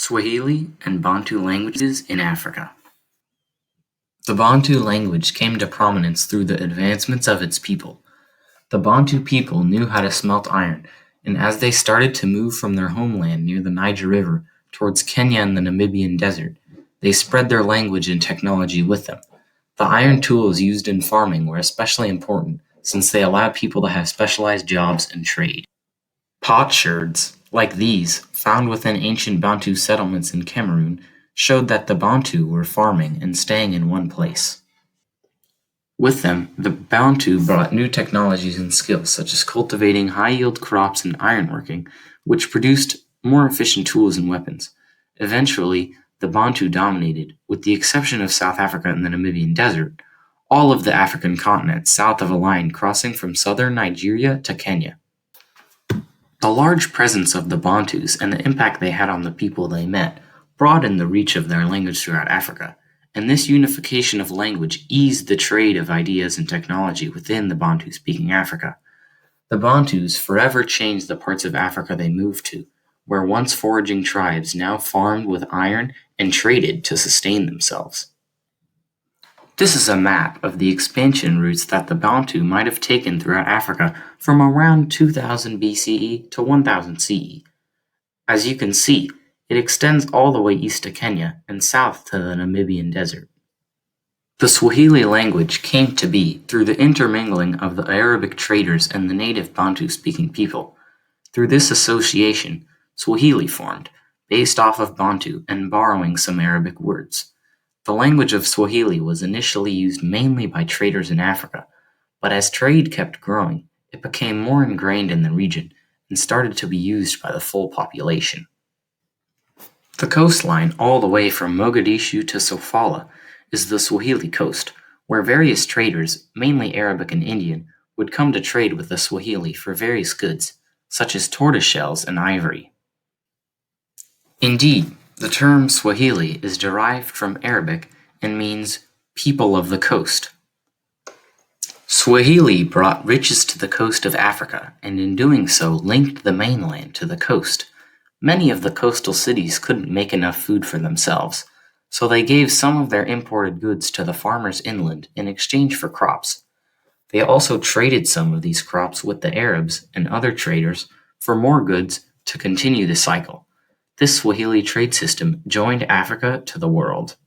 Swahili and Bantu languages in Africa. The Bantu language came to prominence through the advancements of its people. The Bantu people knew how to smelt iron, and as they started to move from their homeland near the Niger River towards Kenya and the Namibian desert, they spread their language and technology with them. The iron tools used in farming were especially important since they allowed people to have specialized jobs and trade. Potsherds, like these, found within ancient Bantu settlements in Cameroon, showed that the Bantu were farming and staying in one place. With them, the Bantu brought new technologies and skills such as cultivating high-yield crops and ironworking, which produced more efficient tools and weapons. Eventually, the Bantu dominated, with the exception of South Africa and the Namibian desert, all of the African continent south of a line crossing from southern Nigeria to Kenya. The large presence of the Bantus and the impact they had on the people they met broadened the reach of their language throughout Africa, and this unification of language eased the trade of ideas and technology within the Bantu-speaking Africa. The Bantus forever changed the parts of Africa they moved to, where once foraging tribes now farmed with iron and traded to sustain themselves. This is a map of the expansion routes that the Bantu might have taken throughout Africa from around 2000 BCE to 1000 CE. As you can see, it extends all the way east to Kenya and south to the Namibian desert. The Swahili language came to be through the intermingling of the Arabic traders and the native Bantu-speaking people. Through this association, Swahili formed, based off of Bantu and borrowing some Arabic words. The language of Swahili was initially used mainly by traders in Africa, but as trade kept growing, it became more ingrained in the region and started to be used by the full population. The coastline all the way from Mogadishu to Sofala is the Swahili coast, where various traders, mainly Arabic and Indian, would come to trade with the Swahili for various goods, such as tortoiseshells and ivory. Indeed, the term Swahili is derived from Arabic and means people of the coast. Swahili brought riches to the coast of Africa, and in doing so linked the mainland to the coast. Many of the coastal cities couldn't make enough food for themselves, so they gave some of their imported goods to the farmers inland in exchange for crops. They also traded some of these crops with the Arabs and other traders for more goods to continue the cycle. This Swahili trade system joined Africa to the world.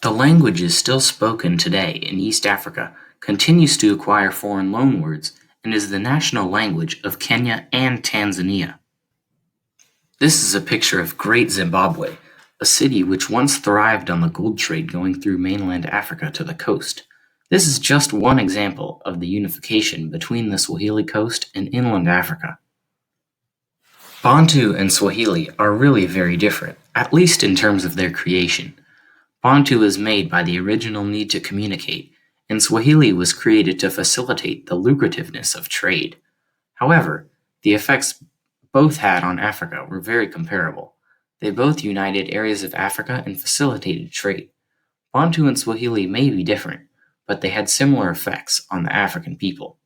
The language is still spoken today in East Africa, continues to acquire foreign loanwords, and is the national language of Kenya and Tanzania. This is a picture of Great Zimbabwe, a city which once thrived on the gold trade going through mainland Africa to the coast. This is just one example of the unification between the Swahili coast and inland Africa. Bantu and Swahili are really very different, at least in terms of their creation. Bantu is made by the original need to communicate, and Swahili was created to facilitate the lucrativeness of trade. However, the effects both had on Africa were very comparable. They both united areas of Africa and facilitated trade. Bantu and Swahili may be different, but they had similar effects on the African people.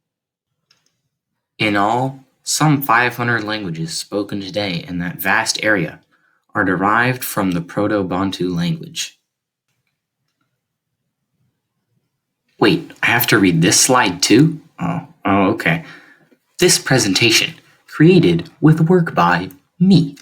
In all, some 500 languages spoken today in that vast area are derived from the Proto-Bantu language. Wait, I have to read this slide too? Oh, okay. This presentation, created with work by me.